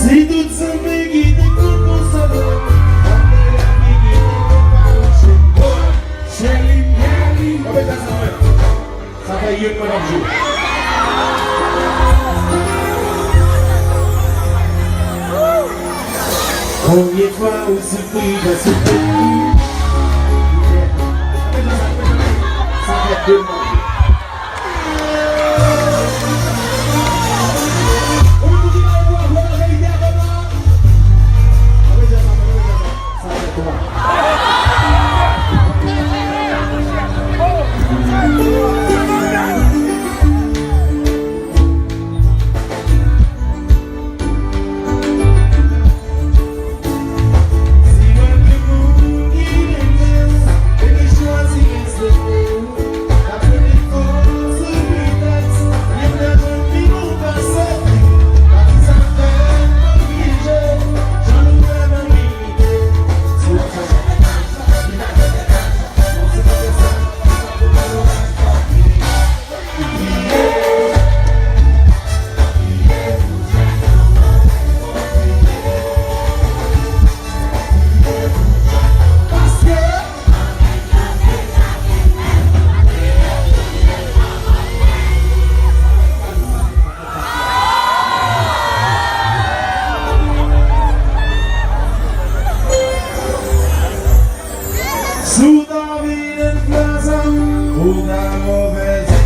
Si tout ça me guide, tout ça me ça fait une bonne jour. Combien de fois on se prie de se faire ça fait 2 mois. Sous ta vie de plaza, una mauvaise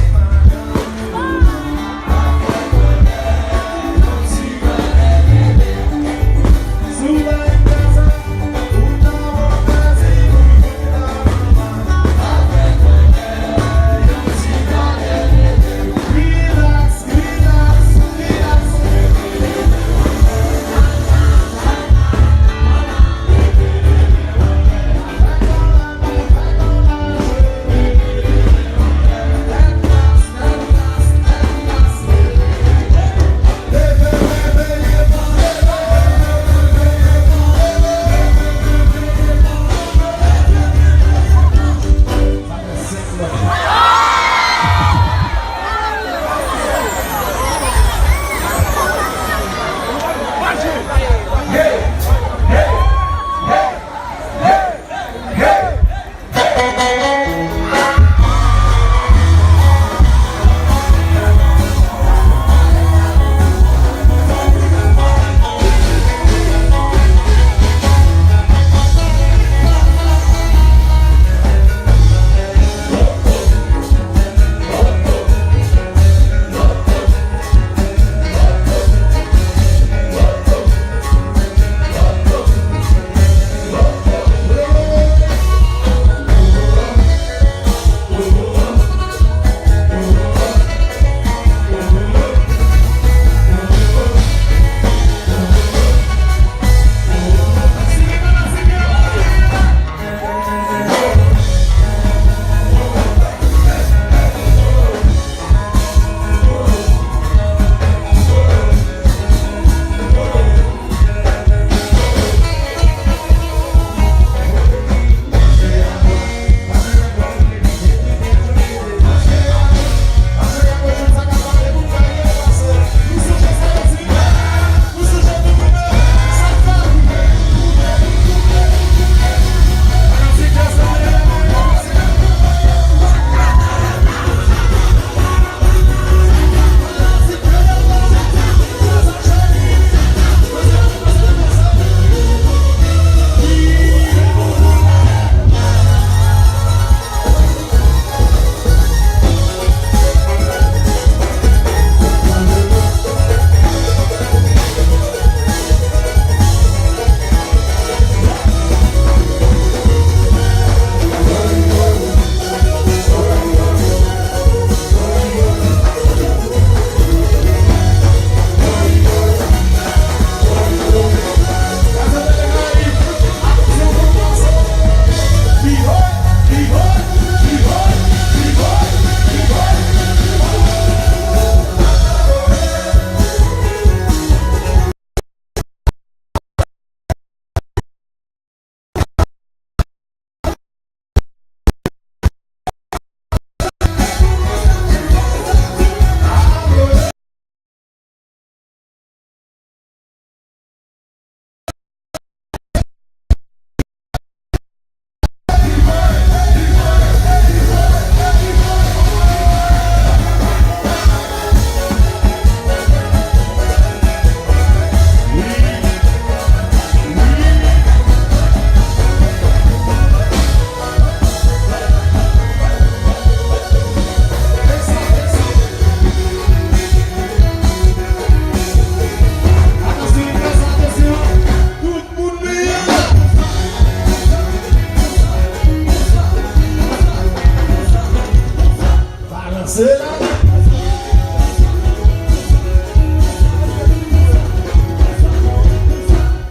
C'est là.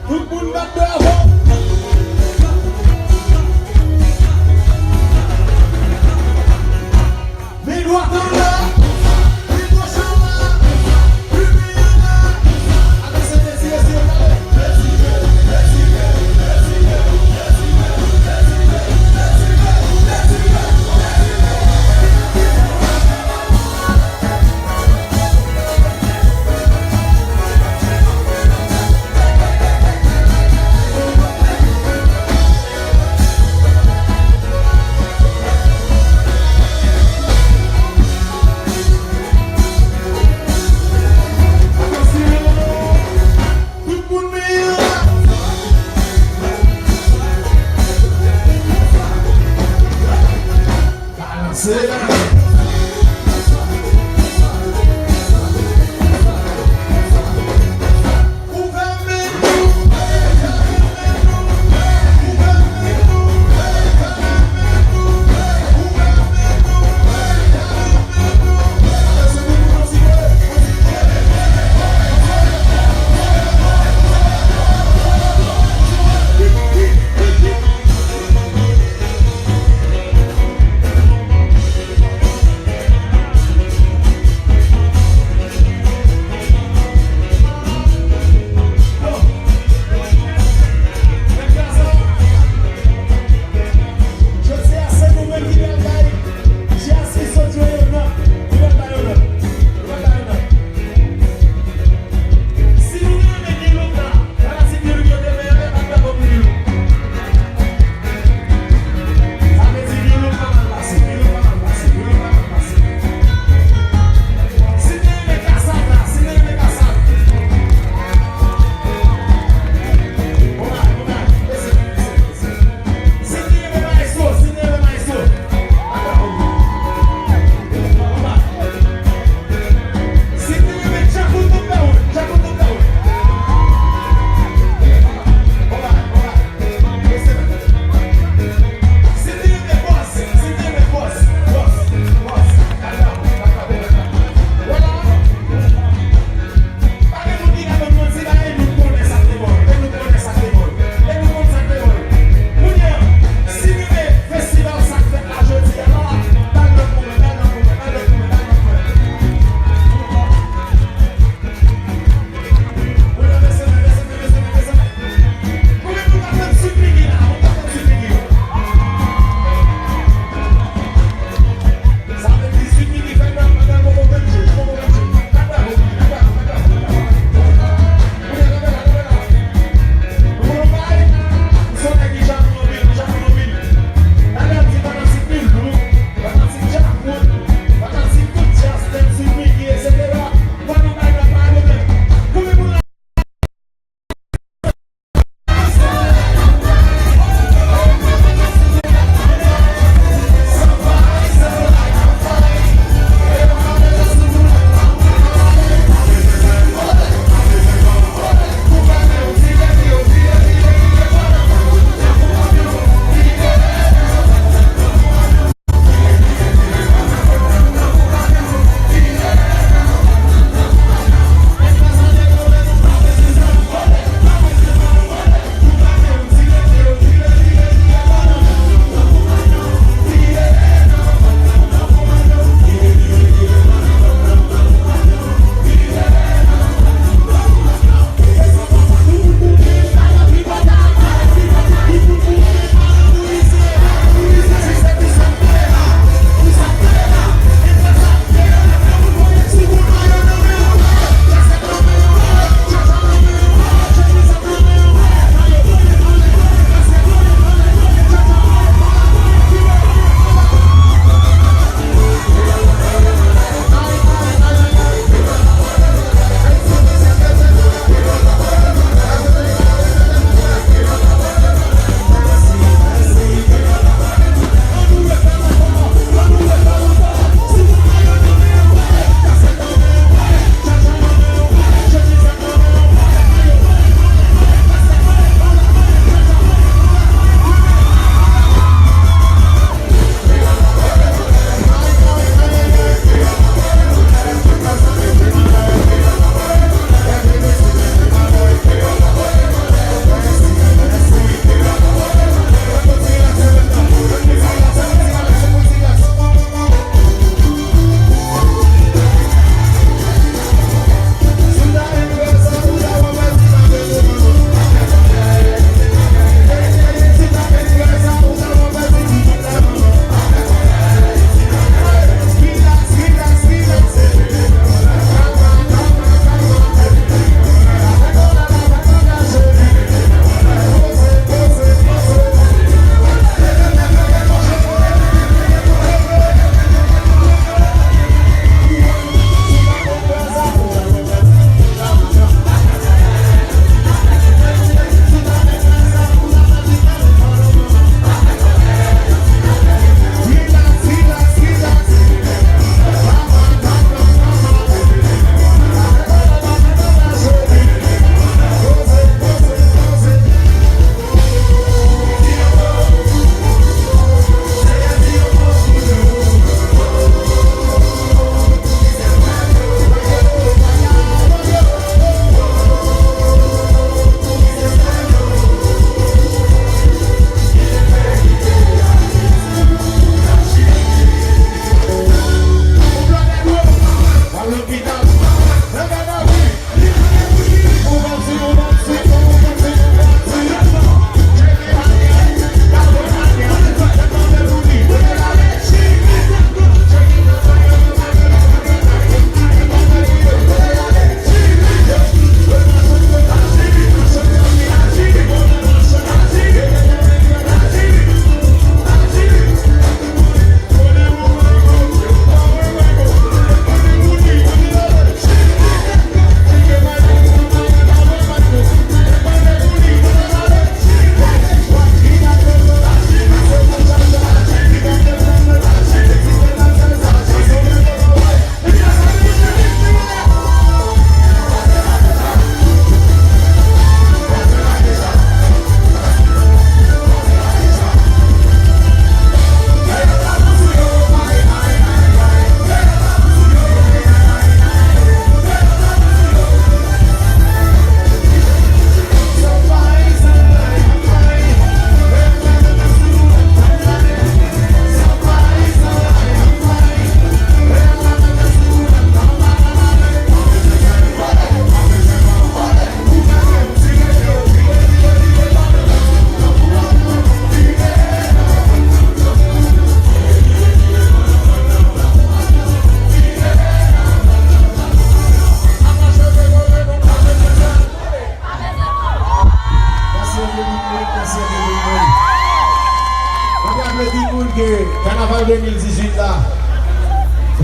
Tout le monde va devant. Les doigts dans là. Les doigts sur là. Plus bien là. Avec ses désirs, c'est là.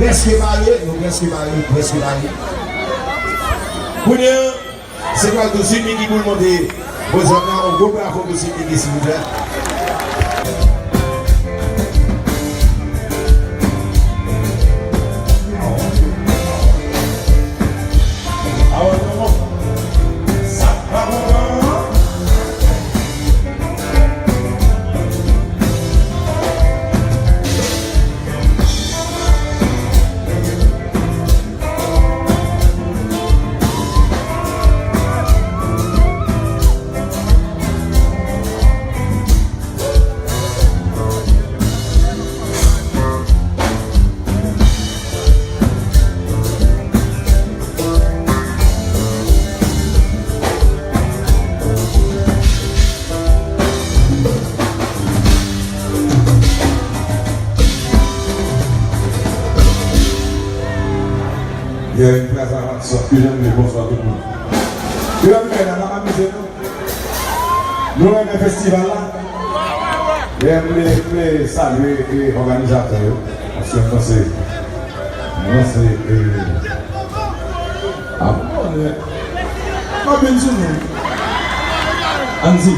presque mariés, nous presque mariés. Pour nous, c'est quoi le dossier qui vous demande? Vous avez un gros bravo pour dossier qui s'il vous plaît. Il y a une présentation que j'aime les bonsoir tout le monde. Je vais me amuser nous. Nous avons un festival là. J'aime saluer les organisateurs. Parce que moi c'est. Ah bon, pas bien sûr. Andy,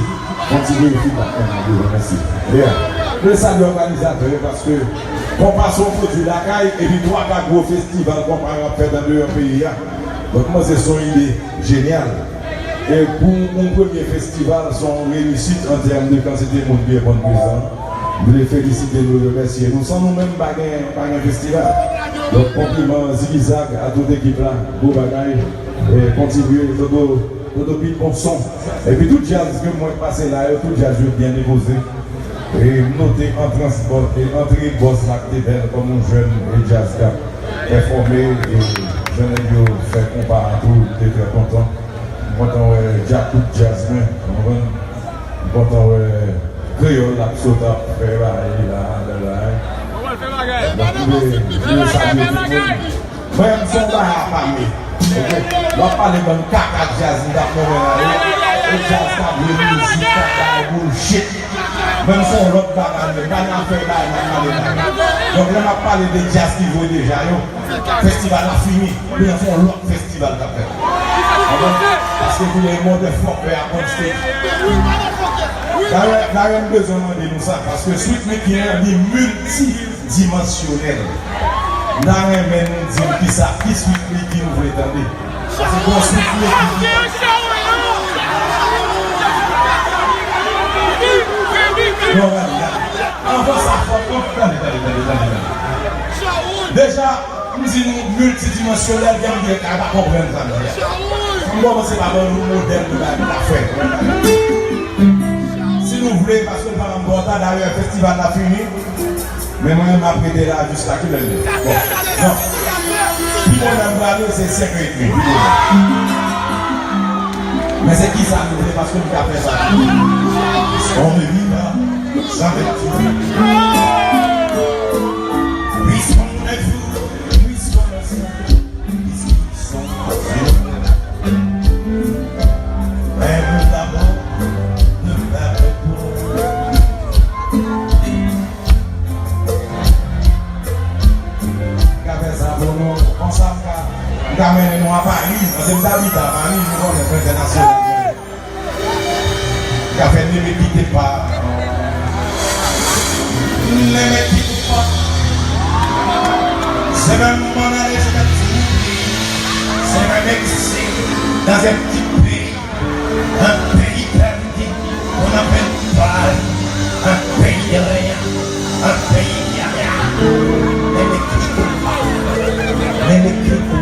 continuez le feedback. Merci. Bien. Je salue l'organisateur parce que. On passe au produit de la caille et puis 3-4 gros festivals qu'on va faire dans le pays. Donc moi c'est son idée géniale. Et pour mon premier festival, son réussite en termes de quantité de monde bien bon présent. Je les félicite et nous remercier. Nous sommes nous-mêmes pas un festival. Donc compliment zigzag à toute l'équipe là, beau bagaille. Et continuer tout pile bon son. Et puis tout jazz que moi passé là, tout jazz bien déposé. Et noter en transport et entrer boss l'acte belle comme un jeune et jazz cap informé et jeune et fait comparé à tout, t'es très content. Content Jack tout jasmin, content créole la sota fait là. Moi je suis pas à parler. On va parler de caca jazz et jazz cap musique caca bullshit. Même si on l'autre bagarre, pas d'affaire là, donc on a parlé de jazz qui vaut déjà, le festival a fini, mais on fait l'autre festival d'après. Parce que vous avez un monde de fort à construire. D'ailleurs, on a besoin de nous ça, parce que suite mais qui est multidimensionnel. Nous avons besoin de dire qui ça, qui suite qui nous voulait attendre. Parce que quand suite qui déjà, nous sommes multidimensionnels, il y a des cas à comprendre ça. Comment c'est pas bon modèle de l'affaire. Si nous voulons, parce que par exemple, d'ailleurs, le festival a fini, mais moi, je m'ai prêté là jusqu'à qui le dit. Non. Puis on a regardé, c'est 5h30. Mais c'est qui ça nous voulait parce que nous avons fait ça. On me dit là. Nous à Paris, parce que nous habitons à Paris, nous sommes internationaux. Il a fait ne me quittez pas. Ne me quittez pas. C'est même mon aller, c'est même exister dans un petit pays, un pays perdu, on appelle Paris, un pays de rien, un pays de rien. Ne me quittez pas. Ne me quittez pas.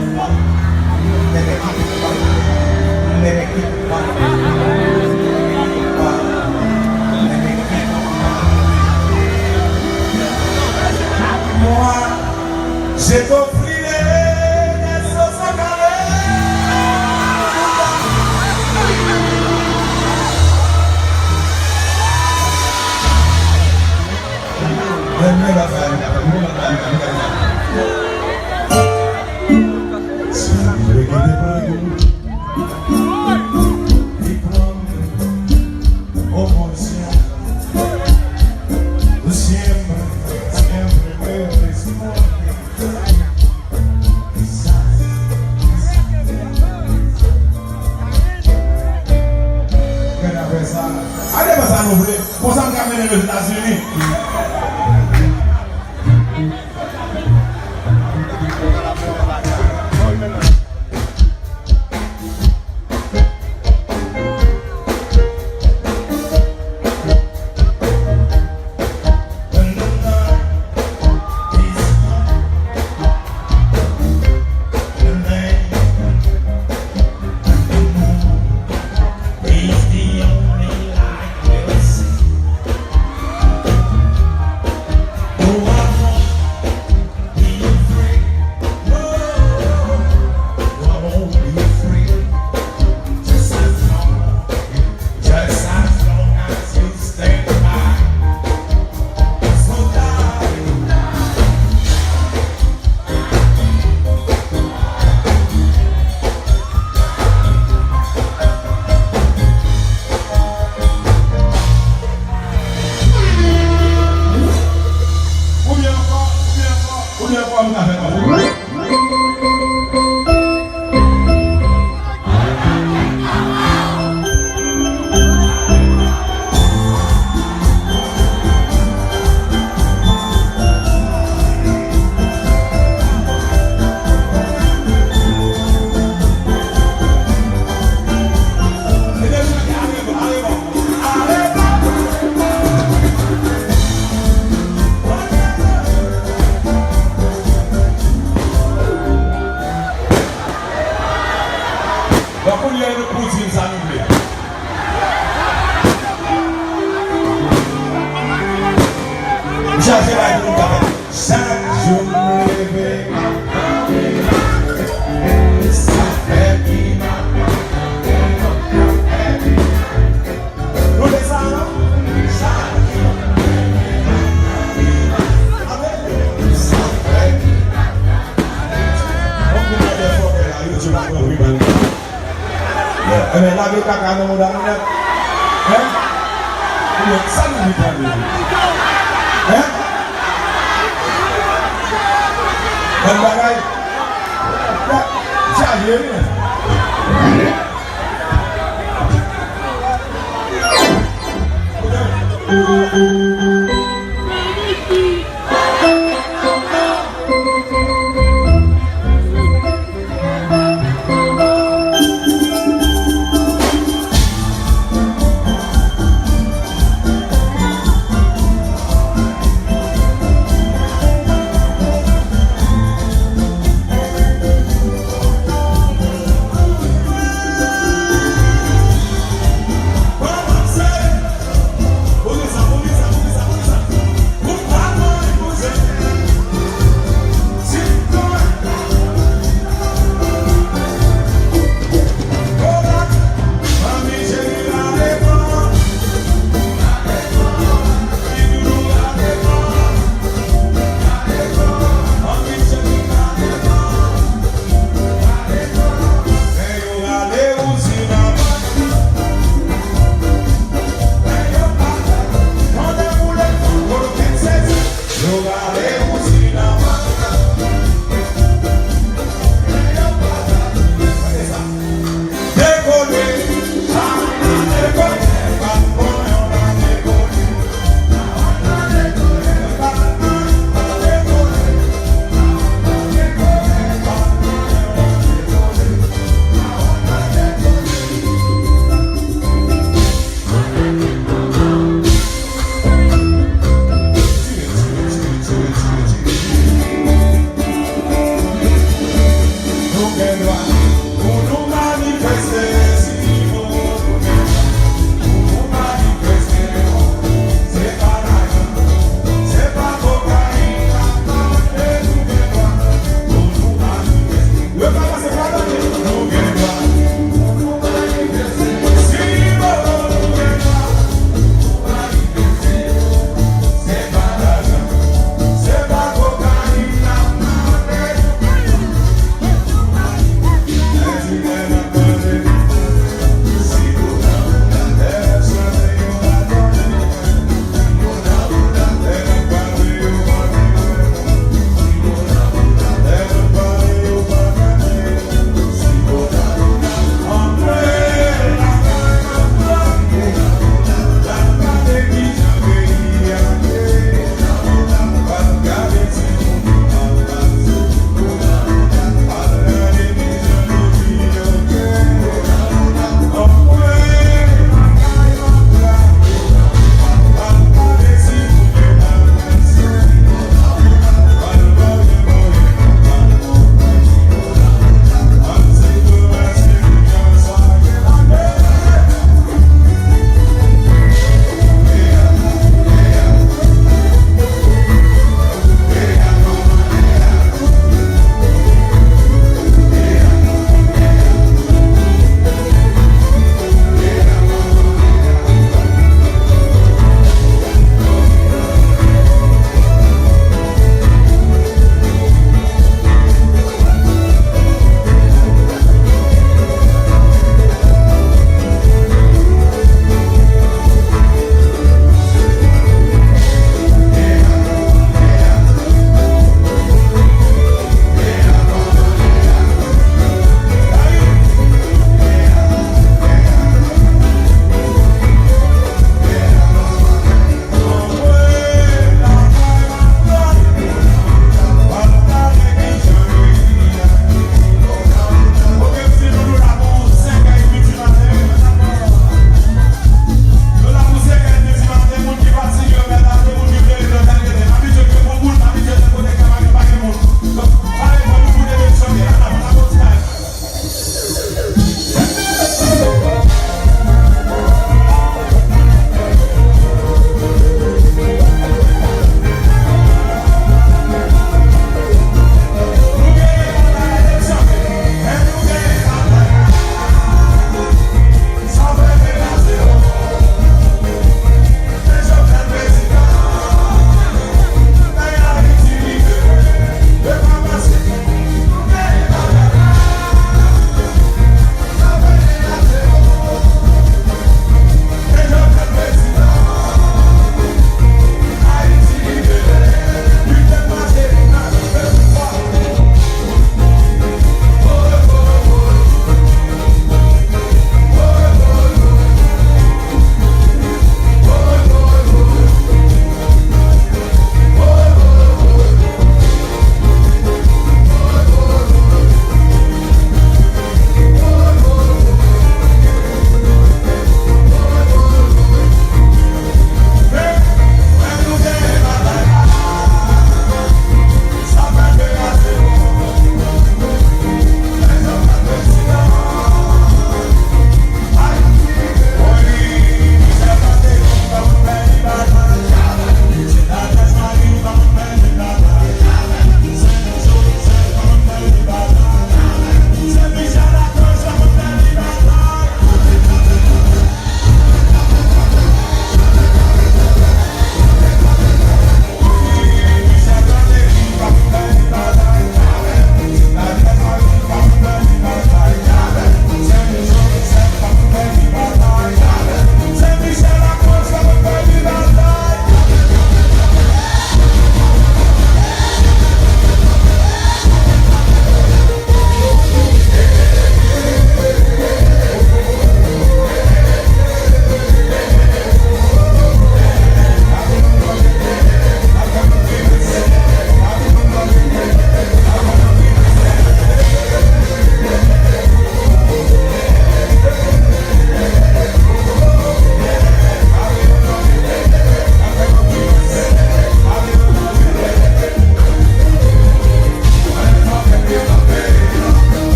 Moi, j'ai compris les sauces à pas compris. Mais la vie caca dans mon amour. Hein? Ça nous dit pas. Hein? Bonne bagaille. Chargez. Bonne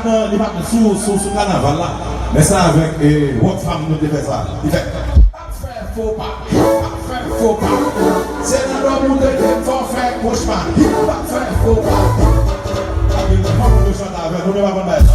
sous carnaval là. Mais ça avec votre femme nous devait ça. Il fait pas faire faux pas. Pas faire faux pas. C'est dans l'homme où il faut faire cauchemar. Pas faire faux pas. Avec le femme nous chante avec nous ne va pas mettre.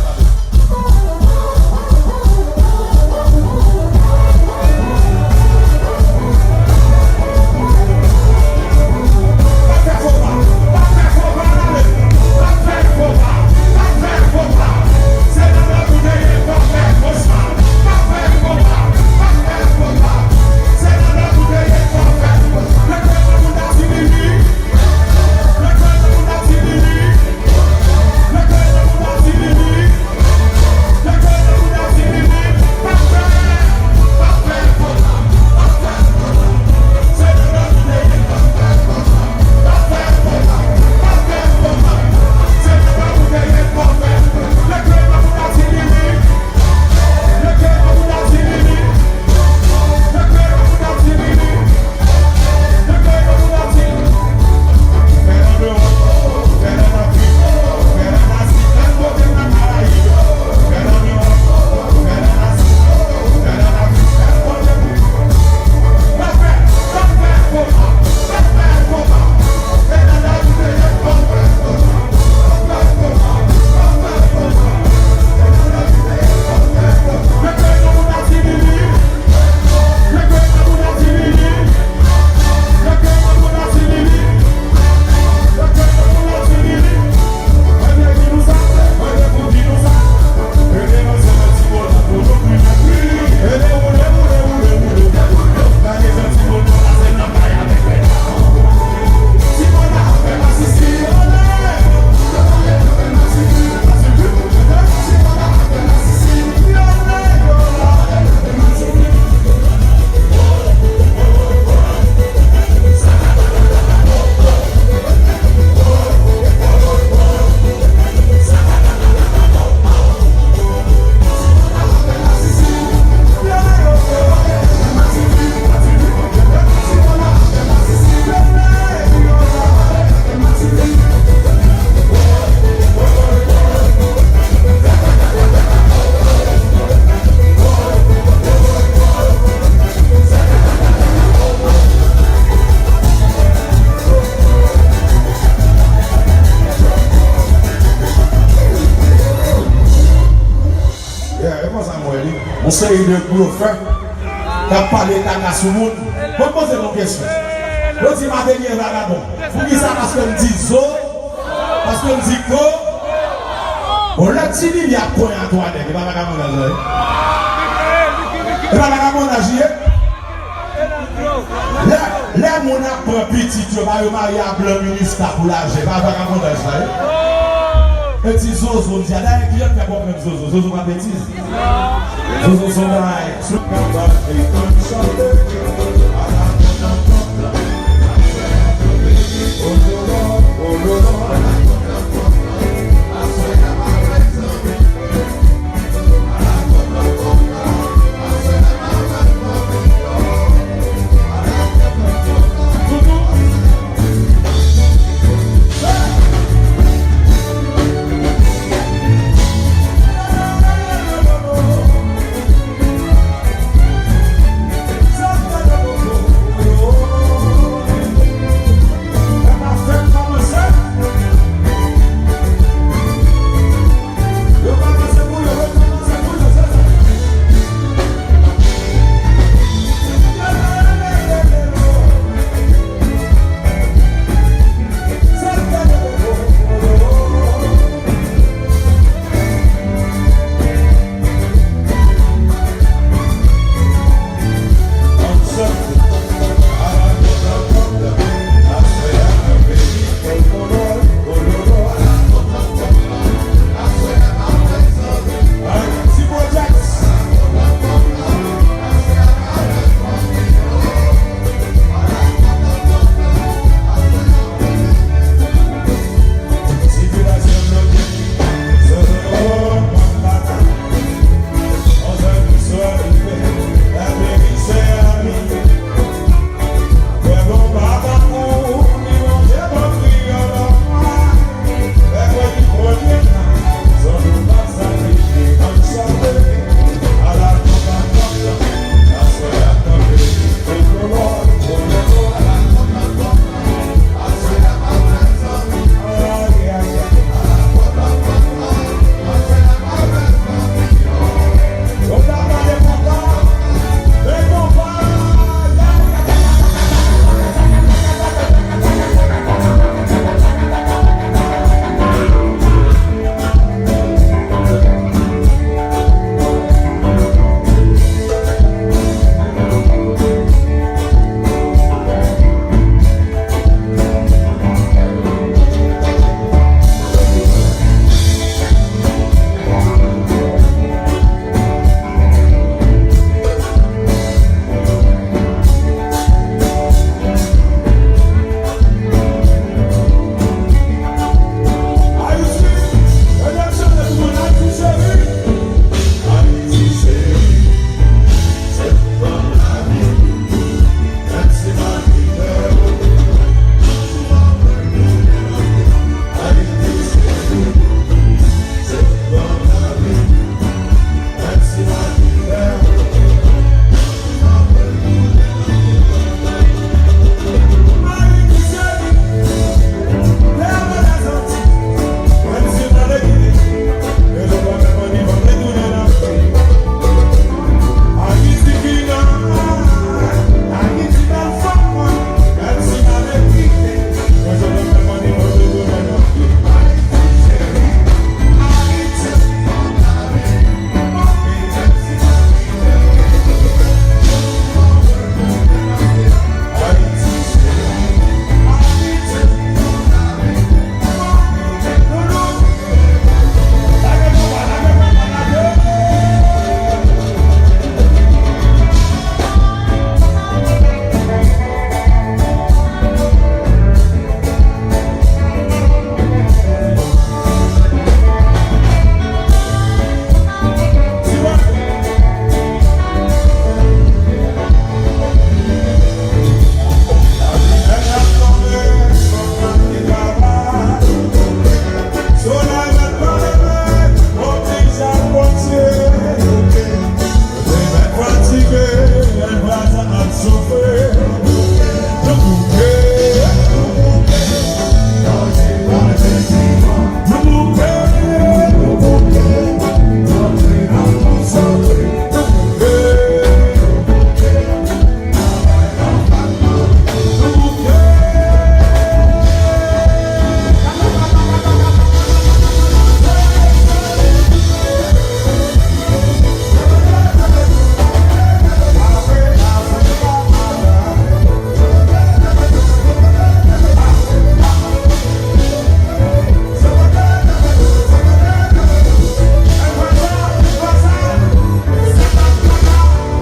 On sait une gros frère qui a parlé de la sous monde. Je vais poser une question. Je dis ma dernière vagabond. Vous dites ça parce qu'on dit zo, parce qu'on dit go. On l'a dit, il y a point à toi. Il n'y a pas vagabond d'agir. Il n'y a pas vagabond d'agir. Là, mon apprend petit, tu vas me marier à blanc ministre pour l'âge. Il n'y a pas vagabond d'agir. Un petit zozo, on dit, là, il y a un qui a pas même zozo. Zozo, pas bêtise. Zozo, son bail.